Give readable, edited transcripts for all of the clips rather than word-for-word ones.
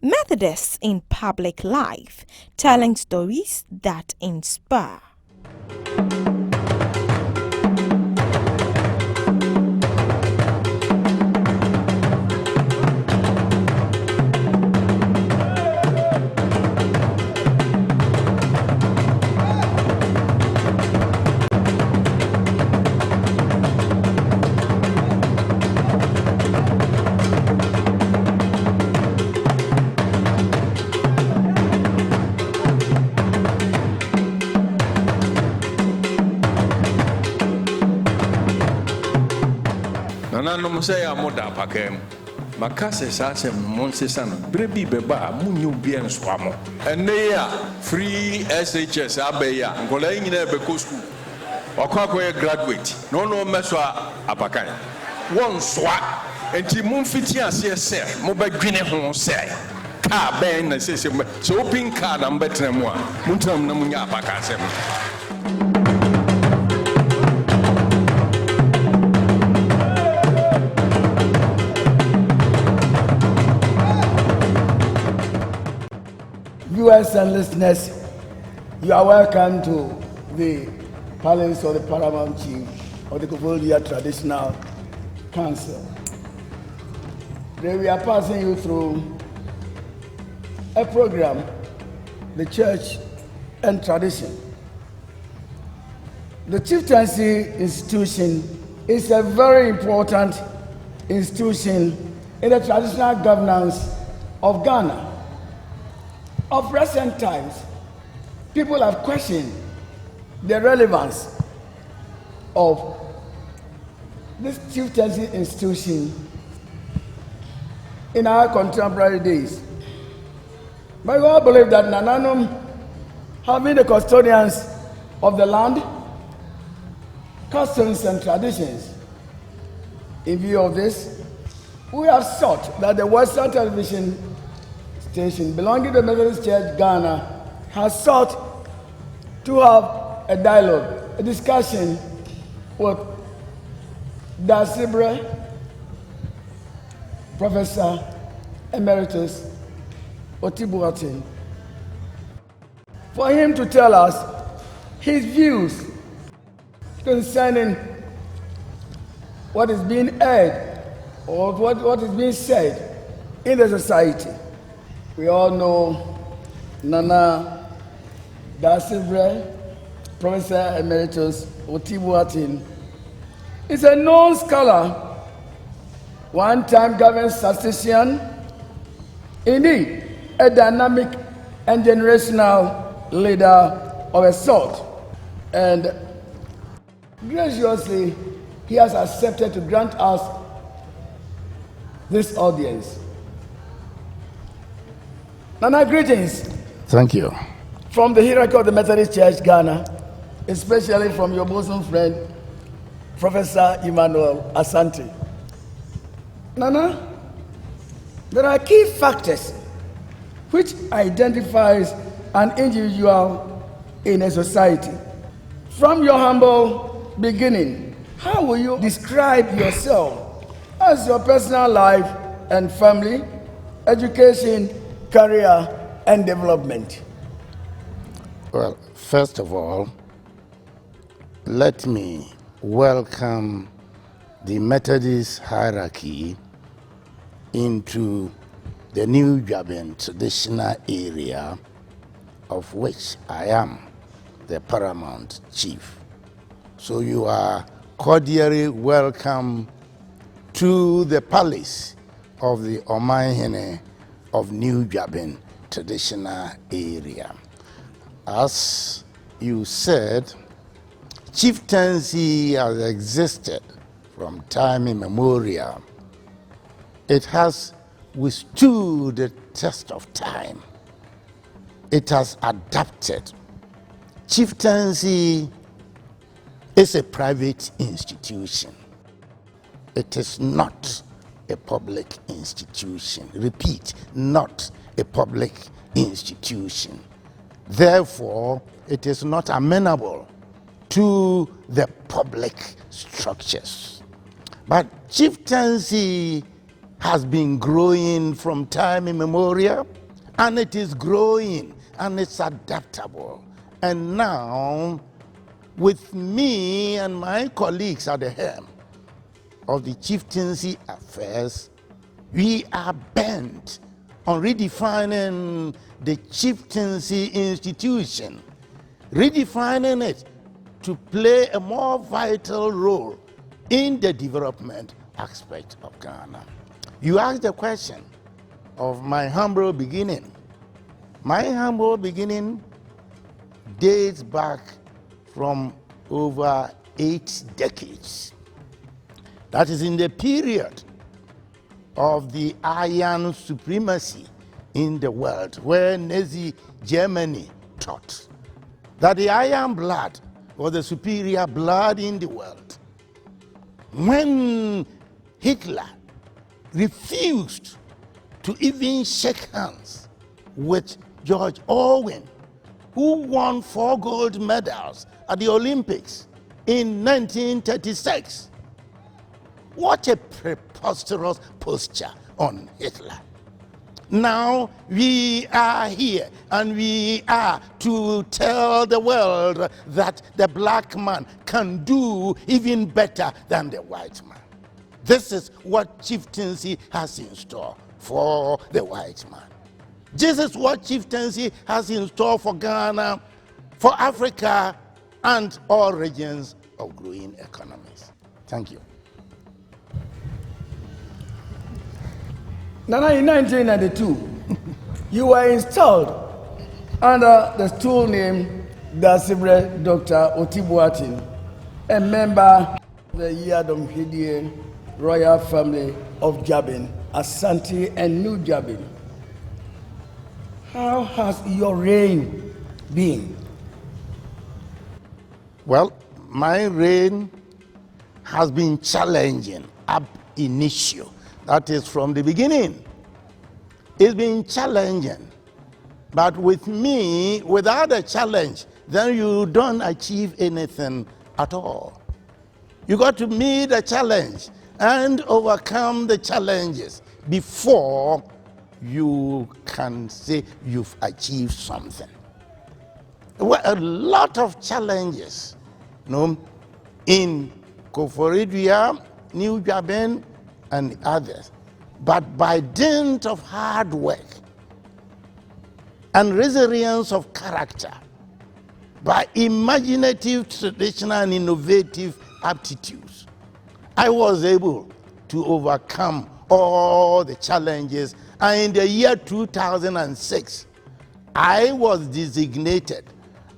Methodists in public life, telling stories that inspire. Nananom say amoda pakem makase sa se monsesa no brebi beba munyu bia nso amo ene ya free SHS abeya ngola nyina be ko school okwakoye graduate no meso apakan won soa enti mumfiti ase se mo badwene ho se ka ben na se so open car na mbetre mu a muntam na munya apakasem. Viewers and listeners, you are welcome to the Palace of the Paramount Chief of the Koforidua Traditional Council. Today we are passing you through a program, the Church and Tradition. The Chieftaincy Institution is a very important institution in the traditional governance of Ghana. Of recent times, people have questioned the relevance of this chieftaincy institution in our contemporary days. But we all believe that Nananom have been the custodians of the land, customs and traditions. In view of this, we have sought that the Western Television Station belonging to the Methodist Church Ghana has sought to have a dialogue, a discussion with Dasibre, Professor Emeritus Otibuatin, for him to tell us his views concerning what is being heard or what is being said in the society. We all know Nana Dasibre, Professor Emeritus Otibuatin, is a known scholar, one-time government statistician, indeed a dynamic and generational leader of a sort. And graciously, he has accepted to grant us this audience. Nana, greetings. Thank you. From the hierarchy of the Methodist Church Ghana, especially from your bosom friend, Professor Emmanuel Asante. Nana, there are key factors which identifies an individual in a society. From your humble beginning, how will you describe yourself as your personal life and family, education, career, and development? Well, first of all, let me welcome the Methodist hierarchy into the New Jaben traditional area, of which I am the paramount chief. So you are cordially welcome to the palace of the Omanhene of New Jaben traditional area. As you said, chieftaincy has existed from time immemorial. It has withstood the test of time. It has adapted. Chieftaincy is a private institution. It is not a public institution. Repeat, not a public institution. Therefore, it is not amenable to the public structures. But chieftaincy has been growing from time immemorial, and it is growing and it's adaptable. And now, with me and my colleagues at the helm of the chieftaincy affairs, we are bent on redefining the chieftaincy institution, redefining it to play a more vital role in the development aspect of Ghana. You asked the question of my humble beginning. My humble beginning dates back from over 8 decades. That is in the period of the iron supremacy in the world, where Nazi Germany taught that the iron blood was the superior blood in the world. When Hitler refused to even shake hands with George Owen, who won 4 gold medals at the Olympics in 1936. What a preposterous posture on Hitler. Now we are here and we are to tell the world that the black man can do even better than the white man. This is what chieftaincy has in store for the white man. This is what chieftaincy has in store for Ghana, for Africa, and all regions of growing economies. Thank you. Nana, in 1992, you were installed under the stool name Dasibre Dr. Otibuatin, a member of the Yadomhidian royal family of Jabin, Asante and New Jabin. How has your reign been? Well, my reign has been challenging ab initio. That is from the beginning. It's been challenging. But with me, without a challenge, then you don't achieve anything at all. You got to meet a challenge and overcome the challenges before you can say you've achieved something. There were a lot of challenges, in Koforidua, New Jabin, and others. But by dint of hard work and resilience of character, by imaginative, traditional, and innovative aptitudes, I was able to overcome all the challenges. And in the year 2006, I was designated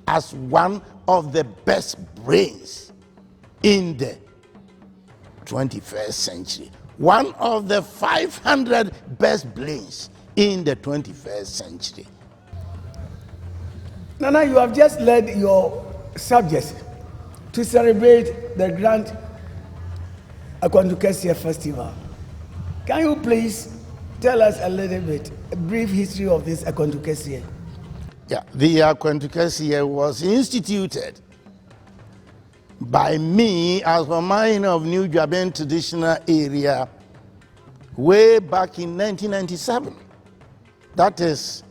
as one of the best brains in the 21st century. One of the 500 best brains in the 21st century. Nana, you have just led your subjects to celebrate the Grand Akwantukesia Festival. Can you please tell us a little bit, a brief history of this Akwantukesia? Yeah, the Akwantukesia was instituted by me as a mine of New Jabin traditional area way back in 1997. That is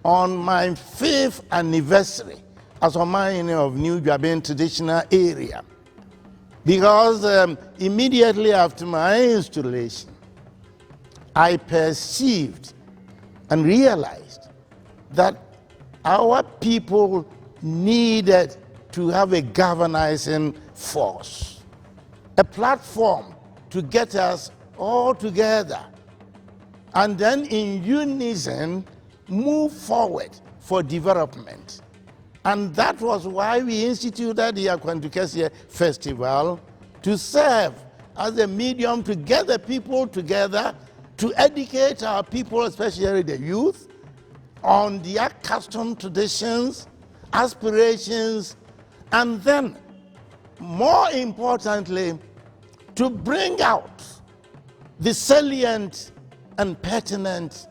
on my 5th anniversary as a mine of New Jabin traditional area. Because immediately after my installation, I perceived and realized that our people needed to have a galvanizing force, a platform to get us all together, and then in unison move forward for development. And that was why we instituted the Akwantukesia Festival, to serve as a medium to get the people together, to educate our people, especially the youth, on their custom traditions, aspirations, and then, more importantly, to bring out the salient and pertinent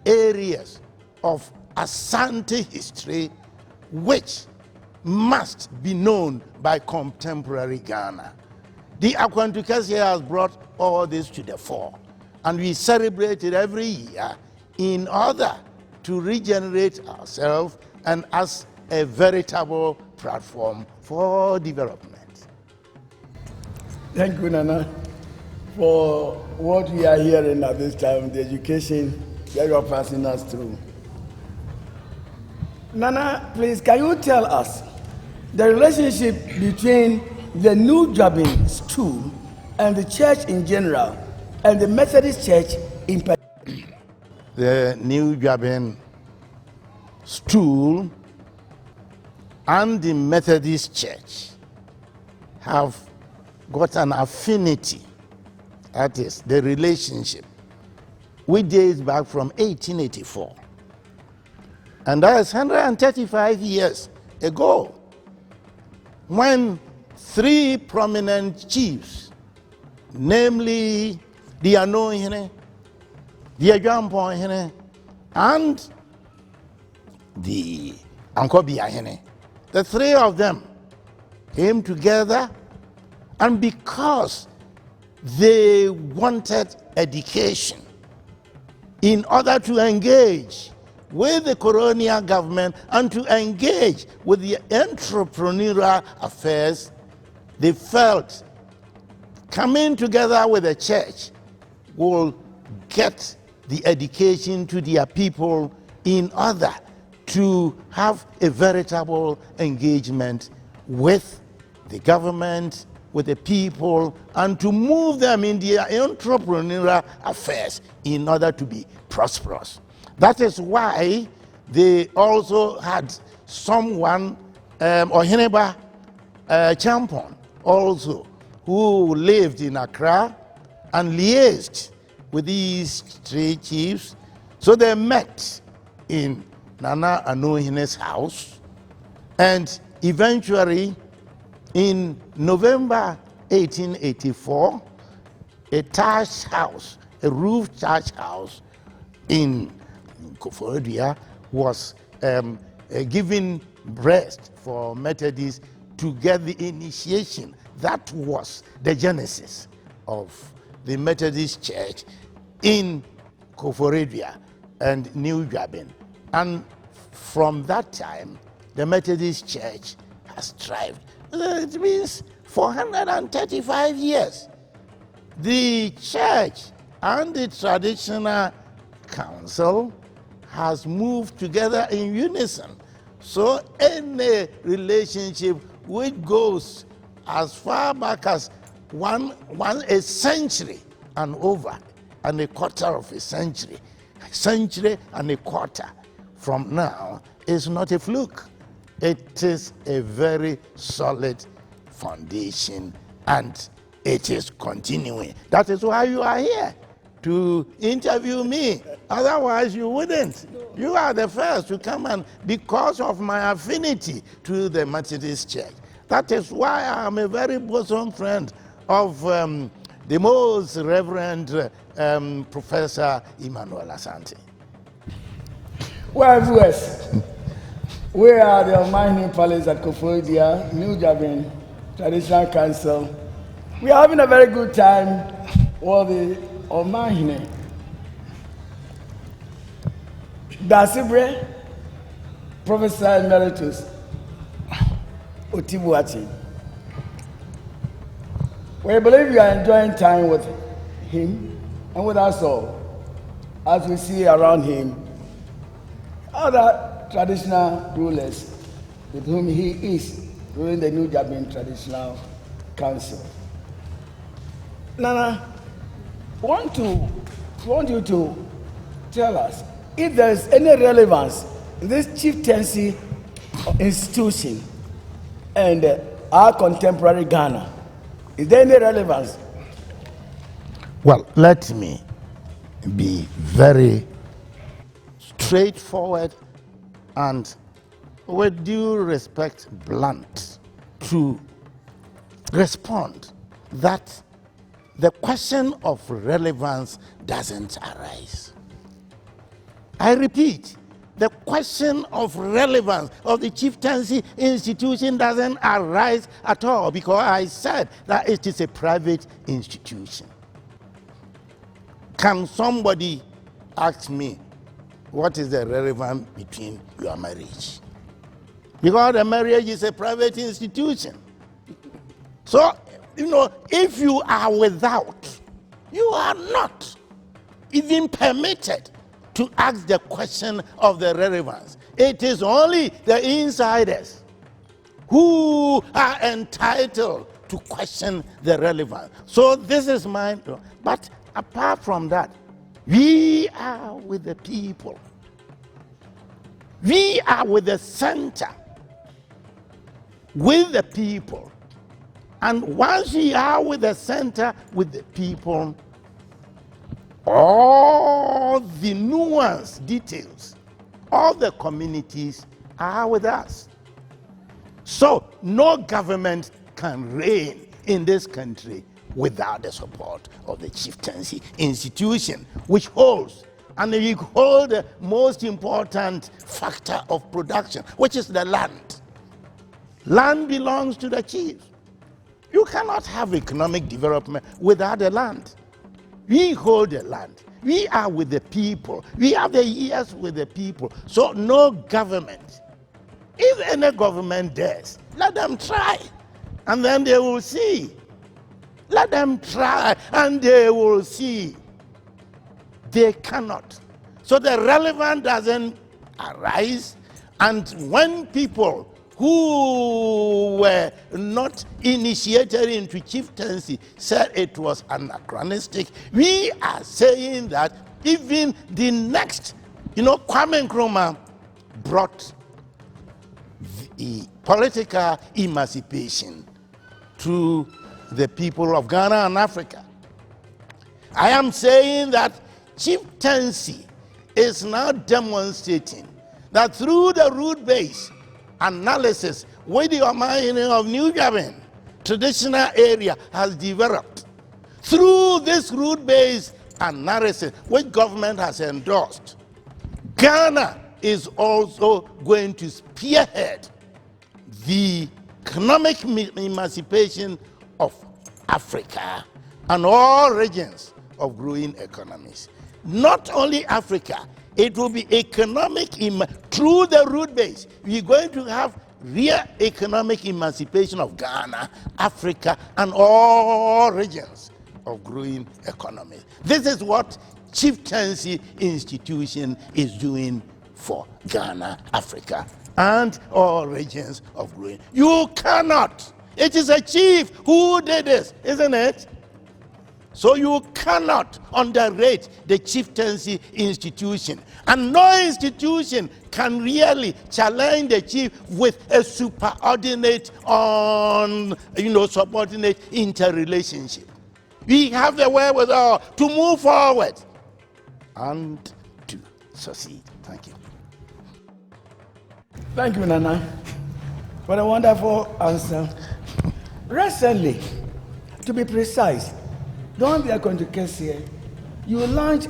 areas of Asante history which must be known by contemporary Ghana. The Akwantukesia has brought all this to the fore. and we celebrate it every year in order to regenerate ourselves and as a veritable platform for development. Thank you, Nana, for what we are hearing at this time, the education that you are passing us through. Nana, please, can you tell us the relationship between the New Jabin School and the church in general, and the Methodist Church in particular? The New Jabin School and the Methodist Church have got an affinity, that is, the relationship, which dates back from 1884. And that is 135 years ago, when three prominent chiefs, namely the Anohene, the Ajampohene, and the Ankobiahene, the three of them came together, and because they wanted education in order to engage with the colonial government and to engage with the entrepreneurial affairs, they felt coming together with the church will get the education to their people in order to have a veritable engagement with the government, with the people, and to move them in their entrepreneurial affairs in order to be prosperous. That is why they also had someone, Oheneba Champon, also, who lived in Accra and liaised with these three chiefs. So they met in Nana Anohine's house, and eventually in November 1884, a thatched house, a roof thatched house in Koforidua was given breast for Methodists to get the initiation. That was the genesis of the Methodist Church in Koforidua and New Jabin. And from that time, the Methodist Church has thrived. It means 435 years. The church and the traditional council has moved together in unison. So any relationship which goes as far back as a century and over, and a quarter of a century and a quarter from now is not a fluke. It is a very solid foundation, and it is continuing. That is why you are here, to interview me. Otherwise you wouldn't. You are the first to come, and because of my affinity to the Methodist Church. That is why I am a very bosom friend of the most Reverend Professor Emmanuel Asante. Well, viewers, we are the Omahini Palace at Koforidua, New Jabin Traditional Council. We are having a very good time with the Omahini. Dasibre, Professor Emeritus Otibuachi. We believe you are enjoying time with him and with us all, as we see around him other traditional rulers with whom he is ruling the New Jabin Traditional Council. Nana, I want you to tell us if there is any relevance in this chieftaincy institution and our contemporary Ghana. Is there any relevance? Well, let me be very straightforward and, with due respect, blunt to respond that the question of relevance doesn't arise. I repeat, the question of relevance of the chieftaincy institution doesn't arise at all, because I said that it is a private institution. Can somebody ask me, what is the relevance between your marriage? Because the marriage is a private institution. So, if you are without, you are not even permitted to ask the question of the relevance. It is only the insiders who are entitled to question the relevance. So this is mine. But apart from that, we are with the people. We are with the center, with the people. And once we are with the center, with the people, all the nuanced details of the communities are with us. So no government can reign in this country without the support of the chieftaincy institution, which holds and we hold the most important factor of production, which is the land. Land belongs to the chiefs. You cannot have economic development without the land. We hold the land. We are with the people. We have the ears with the people. So no government, if any government dares, let them try, and then they will see. Let them try, and they will see. They cannot. So the relevance doesn't arise, and when people who were not initiated into chieftaincy said it was anachronistic, we are saying that even the next, Kwame Nkrumah brought the political emancipation to the people of Ghana and Africa. I am saying that chieftaincy is now demonstrating that through the root-based analysis, where the mining of New Gabon traditional area has developed, through this root-based analysis, which government has endorsed, Ghana is also going to spearhead the economic emancipation of Africa and all regions of growing economies. Not only Africa, it will be economic through the root base. We're going to have real economic emancipation of Ghana, Africa, and all regions of growing economies. This is what chieftaincy institution is doing for Ghana, Africa, and all regions of growing. You cannot. It is a chief who did this, isn't it? So you cannot underrate the chieftaincy institution. And no institution can really challenge the chief with a superordinate subordinate interrelationship. We have the wherewithal to move forward and to succeed. Thank you. Thank you, Nana, for a wonderful answer. Recently, to be precise, during the conference here, you launched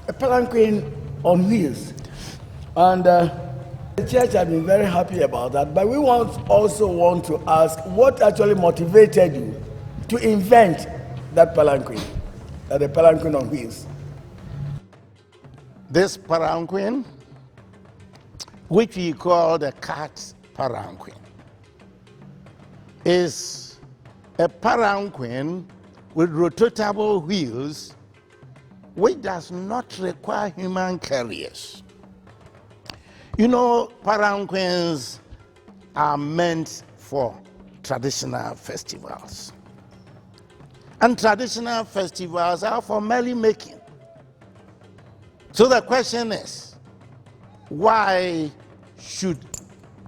a palanquin on wheels, and the church has been very happy about that. But we also want to ask what actually motivated you to invent that palanquin, the palanquin on wheels. This palanquin, which we call the cart palanquin, is a palanquin with rotatable wheels, which does not require human carriers. Palanquins are meant for traditional festivals. And traditional festivals are for merrymaking. So the question is, why should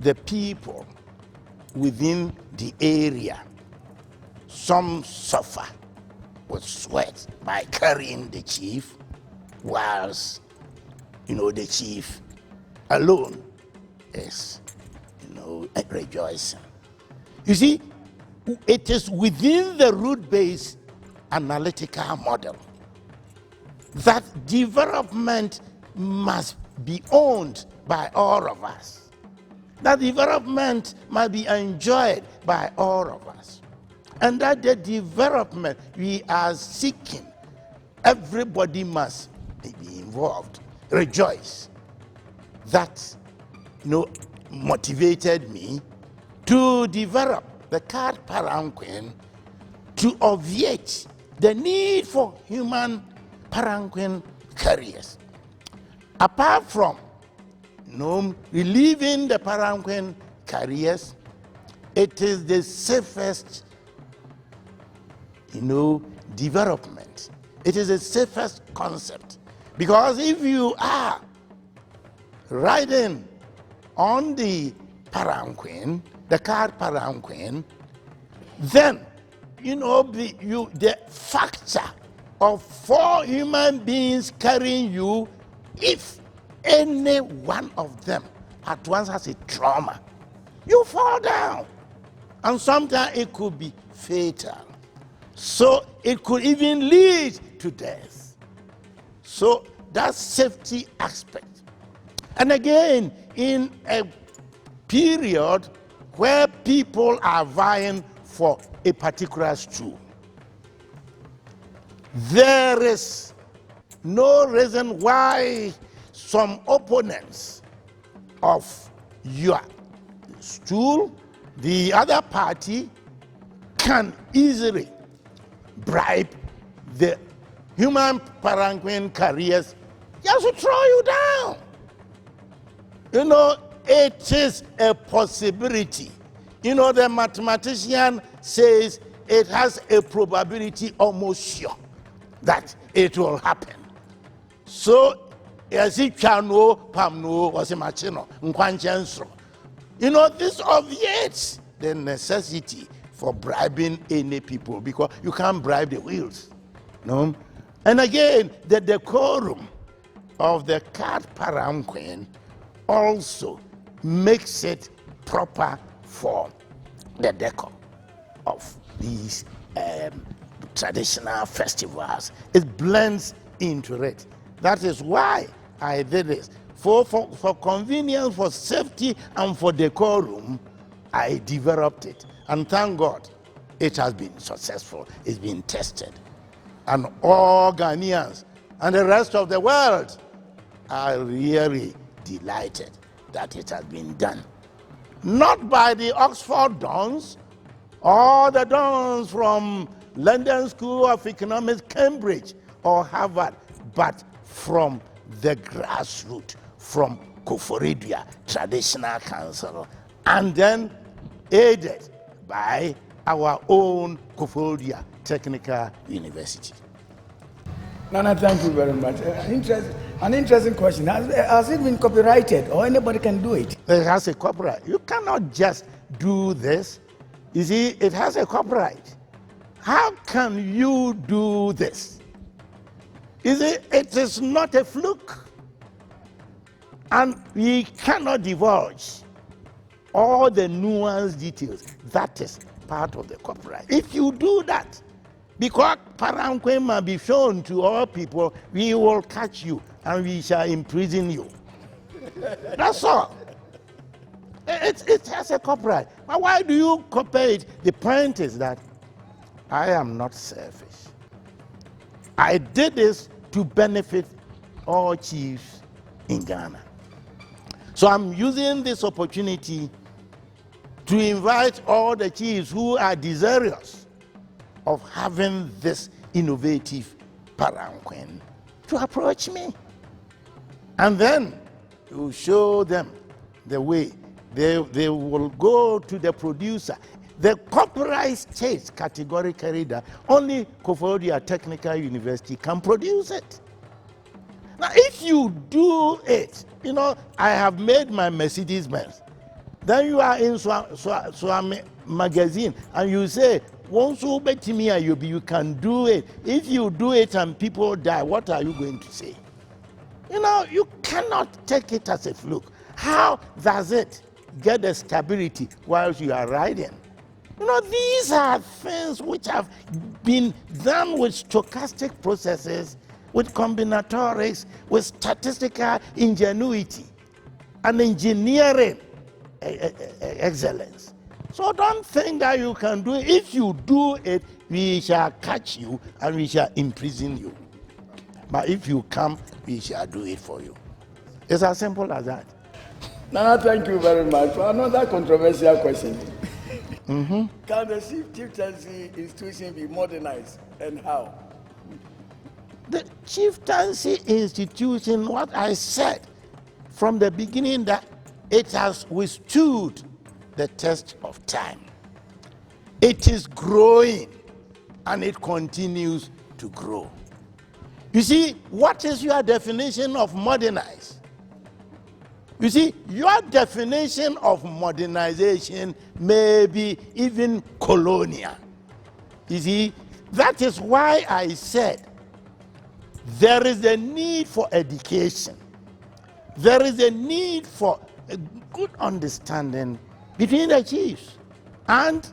the people within the area, some suffer with sweat by carrying the chief, whilst the chief alone is rejoicing? You see, it is within the root-based analytical model that development must be owned by all of us, that development must be enjoyed by all of us, and that the development we are seeking Everybody must be involved. Rejoice. That motivated me to develop the cart palanquin to obviate the need for human palanquin carriers. Apart from relieving the palanquin carriers, it is the safest development. It is the safest concept, because if you are riding on the palanquin, the cart palanquin, then the factor of 4 human beings carrying you, if any one of them at once has a trauma, you fall down, and sometimes it could be fatal. So it could even lead to death. So that safety aspect. And again, in a period where people are vying for a particular stool, there is no reason why some opponents of your stool, the other party, can easily bribe the human palanquin carriers just to throw you down. It is a possibility. The mathematician says it has a probability almost sure that it will happen. So, as if Chano, Pamno, was a machino, Nkwanchenso. This obviates the necessity for bribing any people, because you can't bribe the wheels. No? And again, the decorum of the cart palanquin also makes it proper for the decor of these traditional festivals. It blends into it. That is why I did this. For convenience, for safety, and for decorum, I developed it. And thank God, it has been successful. It's been tested. And all Ghanaians and the rest of the world are really delighted that it has been done. Not by the Oxford dons or the dons from London School of Economics, Cambridge, or Harvard, but from the grassroots, from Koforidua Traditional Council, and then aided by our own Koforidua Technical University. Nana, thank you very much. An interesting question. Has it been copyrighted, or anybody can do it? It has a copyright. You cannot just do this. You see, it has a copyright. How can you do this? It is not a fluke. And we cannot divulge all the nuanced details. That is part of the copyright. If you do that, because palanquin might be shown to all people, we will catch you and we shall imprison you. That's all. It has a copyright. But why do you copy it? The point is that I am not selfish. I did this to benefit all chiefs in Ghana. So I'm using this opportunity to invite all the chiefs who are desirous of having this innovative palanquin to approach me. And then you show them the way. They will go to the producer. The copyright states categorically that only Koforidua Technical University can produce it. Now, if you do it, I have made my Mercedes-Benz. Then you are in Swami magazine and you say, once you can do it. If you do it and people die, what are you going to say? You cannot take it as a fluke. How does it get the stability whilst you are riding? These are things which have been done with stochastic processes, with combinatorics, with statistical ingenuity, and engineering excellence. So don't think that you can do it. If you do it, we shall catch you and we shall imprison you. But if you come, we shall do it for you. It's as simple as that. Nana, thank you very much. For another controversial question. Can the chieftaincy institution be modernized, and how? The chieftaincy institution, what I said from the beginning, that it has withstood the test of time. It is growing and it continues to grow. You see, what is your definition of modernize? You see, your definition of modernization may be even colonial. You see, that is why I said there is a need for education. There is a need for a good understanding between the chiefs and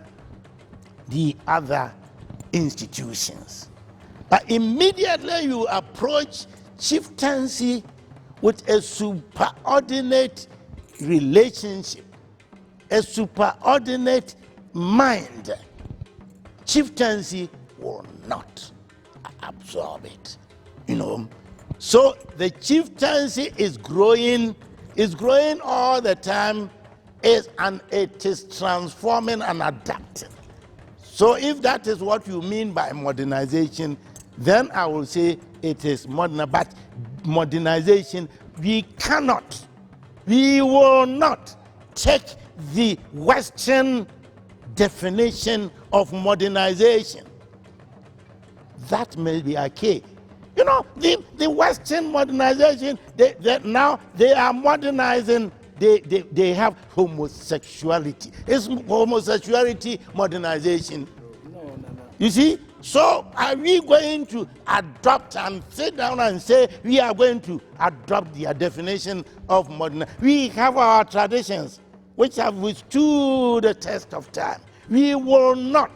the other institutions. But immediately you approach chieftaincy with a superordinate relationship, a superordinate mind, chieftaincy will not absorb it. So the chieftaincy is growing all the time, and it is transforming and adapting. So if that is what you mean by modernization, then I will say it is modern. But modernization, we will not take the Western definition of modernization. That may be okay. The Western modernization, now they are modernizing, they have homosexuality. It's homosexuality modernization. No. You see? So are we going to adopt and sit down and say we are going to adopt their definition of modern? We have our traditions which have withstood the test of time. We will not